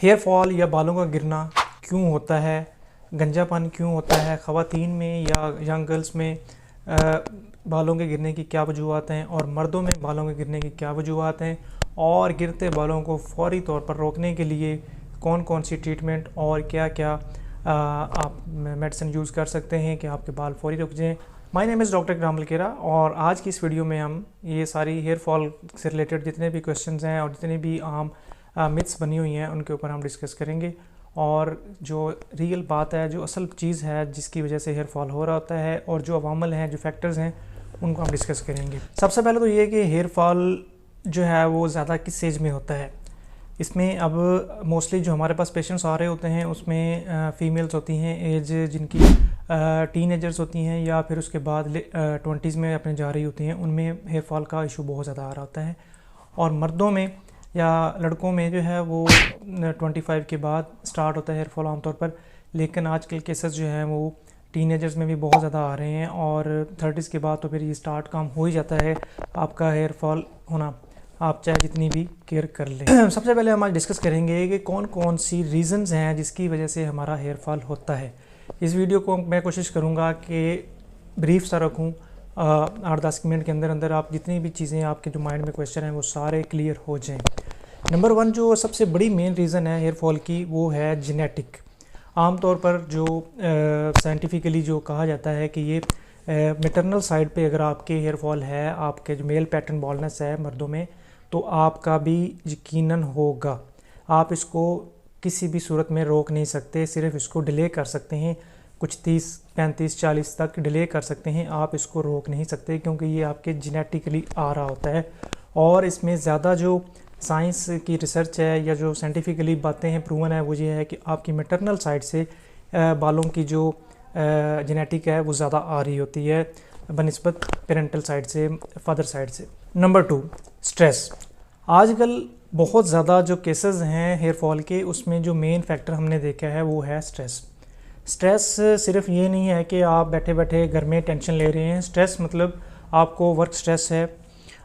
Hair fall या बालों का गिरना क्यों होता है, गंजापन क्यों होता है, ख़वातीन में या यंग गर्ल्स में बालों के गिरने की क्या वजूहत हैं और मर्दों में बालों के गिरने की क्या वजूहत हैं, और गिरते बालों को फौरी तौर पर रोकने के लिए कौन कौन सी ट्रीटमेंट और क्या क्या आप मेडिसिन यूज़ कर सकते हैं कि आपके बाल फौरी रुक जाएँ। माय नेम इज़ डॉक्टर इकराम अलकेरा और आज की इस वीडियो में हम ये सारी हेयर फॉल से रिलेटेड जितने भी क्वेश्चंस हैं और जितने भी आम मिथ्स बनी हुई हैं उनके ऊपर हम डिस्कस करेंगे, और जो रियल बात है, जो असल चीज़ है जिसकी वजह से हेयर फॉल हो रहा होता है और जो अवामल हैं, जो फैक्टर्स हैं, उनको हम डिस्कस करेंगे। सबसे पहले तो ये कि हेयर फॉल जो है वो ज़्यादा किस एज में होता है। इसमें अब मोस्टली जो हमारे पास पेशेंट्स आ रहे होते हैं उसमें फ़ीमेल्स होती हैं एज जिनकी टीनेजर्स होती हैं या फिर उसके बाद 20s में अपने जा रही होती हैं, उनमें हेयर फॉल का इशू बहुत ज़्यादा आ रहा होता है। और मर्दों में या लड़कों में जो है वो 25 के बाद स्टार्ट होता है हेयर फॉल आमतौर पर, लेकिन आजकल केसेस जो हैं वो टीनेजर्स में भी बहुत ज़्यादा आ रहे हैं और 30s के बाद तो फिर ये स्टार्ट काम हो ही जाता है आपका हेयर फॉल होना, आप चाहे जितनी भी केयर कर लें। सबसे पहले हम आज डिस्कस करेंगे कि कौन कौन सी रीज़न्स हैं जिसकी वजह से हमारा हेयर फॉल होता है। इस वीडियो को मैं कोशिश करूँगा कि ब्रीफ सा रखूँ, 8-10 मिनट के अंदर अंदर आप जितनी भी चीज़ें आपके जो माइंड में क्वेश्चन हैं वो सारे क्लियर हो जाएं। नंबर 1 जो सबसे बड़ी मेन रीज़न है हेयर फॉल की वो है जेनेटिक। आमतौर पर जो साइंटिफिकली जो कहा जाता है कि ये मैटरनल साइड पे अगर आपके हेयर फॉल है, आपके जो मेल पैटर्न बॉल्डनेस है मर्दों में, तो आपका भी यकीनन होगा। आप इसको किसी भी सूरत में रोक नहीं सकते, सिर्फ इसको डिले कर सकते हैं, कुछ 30, 35, 40 तक डिले कर सकते हैं। आप इसको रोक नहीं सकते क्योंकि ये आपके जेनेटिकली आ रहा होता है। और इसमें ज़्यादा जो साइंस की रिसर्च है या जो साइंटिफिकली बातें हैं प्रूवन है वो ये है कि आपकी मैटरनल साइड से बालों की जो जेनेटिक है वो ज़्यादा आ रही होती है बनिस्बत पेरेंटल साइड से, फादर साइड से। Number 2 stress. आजकल बहुत ज़्यादा जो केसेस हैं हेयर फॉल के उसमें जो मेन फैक्टर हमने देखा है वो है स्ट्रेस। स्ट्रेस सिर्फ ये नहीं है कि आप बैठे बैठे घर में टेंशन ले रहे हैं। स्ट्रेस मतलब आपको वर्क स्ट्रेस है,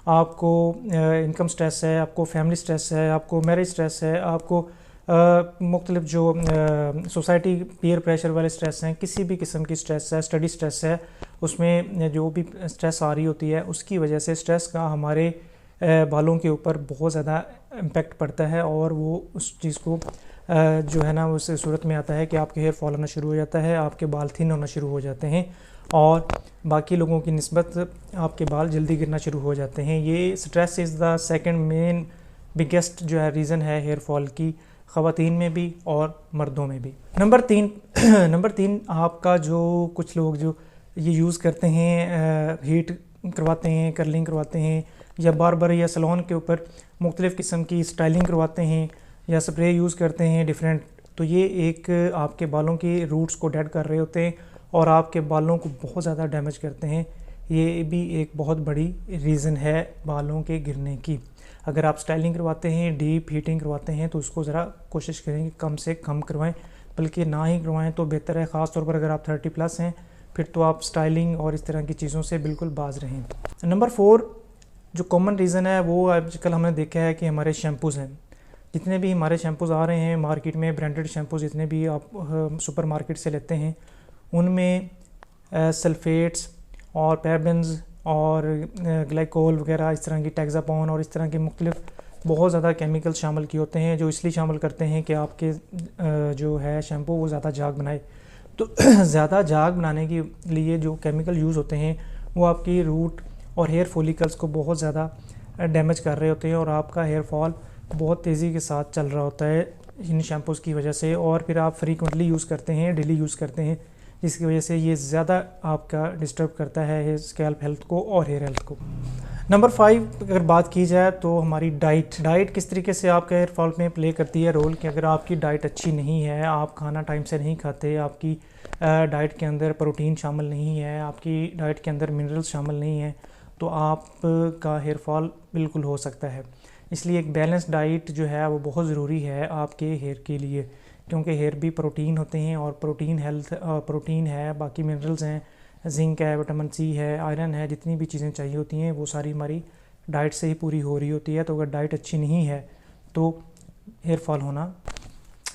आपको इनकम स्ट्रेस है, आपको फैमिली स्ट्रेस है, आपको मैरिज स्ट्रेस है, आपको मुख्तलिफ जो सोसाइटी पीयर प्रेशर वाले स्ट्रेस हैं, किसी भी किस्म की स्ट्रेस है, स्टडी स्ट्रेस है, उसमें जो भी स्ट्रेस आ रही होती है उसकी वजह से स्ट्रेस का हमारे बालों के ऊपर बहुत ज़्यादा इम्पेक्ट पड़ता है और वो उस चीज़ को जो है ना उस सूरत में आता है कि आपके हेयर फॉल होना शुरू हो जाता है, आपके बाल थिन होना शुरू हो जाते हैं और बाकी लोगों की निस्बत आपके बाल जल्दी गिरना शुरू हो जाते हैं। ये stress is the second main biggest जो है रीज़न है हेयर फॉल की, ख़वातीन में भी और मर्दों में भी। नंबर 3 आपका जो कुछ लोग जो ये यूज़ करते हैं, हीट करवाते हैं, कर्लिंग करवाते हैं या बार्बर या सैलून के ऊपर मुख्तलिफ़ किस्म की स्टाइलिंग करवाते हैं या स्प्रे यूज़ करते हैं डिफरेंट, तो ये एक आपके बालों की रूट्स को डेड कर रहे होते हैं और आपके बालों को बहुत ज़्यादा डैमेज करते हैं। ये भी एक बहुत बड़ी रीज़न है बालों के गिरने की। अगर आप स्टाइलिंग करवाते हैं, डीप हीटिंग करवाते हैं, तो उसको ज़रा कोशिश करें कि कम से कम करवाएं, बल्कि ना ही करवाएं तो बेहतर है। ख़ास तौर पर अगर आप 30+ हैं फिर तो आप स्टाइलिंग और इस तरह की चीज़ों से बिल्कुल बाज रहें। नंबर 4 जो कॉमन रीज़न है वो आजकल हमने देखा है कि हमारे शैम्पूज़ हैं। जितने भी हमारे शैम्पूज़ आ रहे हैं मार्केट में, ब्रांडेड शैम्पूज़ जितने भी आप सुपर मार्केट से लेते हैं, उनमें सल्फेट्स और पैराबेन्स और ग्लाइकोल वगैरह इस तरह की टैक्सापॉन और इस तरह के मुख्तलिफ बहुत ज़्यादा केमिकल्स शामिल किए होते हैं, जो इसलिए शामिल करते हैं कि आपके जो है शैम्पू वो ज़्यादा झाग बनाए। तो ज़्यादा झाग बनाने के लिए जो केमिकल यूज़ होते हैं वो आपकी रूट और हेयर फॉलिकल्स को बहुत ज़्यादा डैमेज कर रहे होते हैं और आपका हेयर फॉल बहुत तेज़ी के साथ चल रहा होता है इन शैम्पूज़ की वजह से। और फिर आप फ्रीक्वेंटली यूज़ करते हैं, डेली यूज़ करते हैं, जिसकी वजह से ये ज़्यादा आपका डिस्टर्ब करता है हेयर स्कैल्प हेल्थ को और हेयर हेल्थ को। नंबर 5 अगर बात की जाए तो हमारी डाइट किस तरीके से आपके हेयर फॉल में प्ले करती है रोल, कि अगर आपकी डाइट अच्छी नहीं है, आप खाना टाइम से नहीं खाते, आपकी डाइट के अंदर प्रोटीन शामिल नहीं है, आपकी डाइट के अंदर मिनरल्स शामिल नहीं है, तो आपका हेयर फॉल बिल्कुल हो सकता है। इसलिए एक बैलेंस डाइट जो है वो बहुत ज़रूरी है आपके हेयर के लिए, क्योंकि हेयर भी प्रोटीन होते हैं और प्रोटीन है, बाकी मिनरल्स हैं, जिंक है, विटामिन सी है, आयरन है, जितनी भी चीज़ें चाहिए होती हैं वो सारी हमारी डाइट से ही पूरी हो रही होती है। तो अगर डाइट अच्छी नहीं है तो हेयर फॉल होना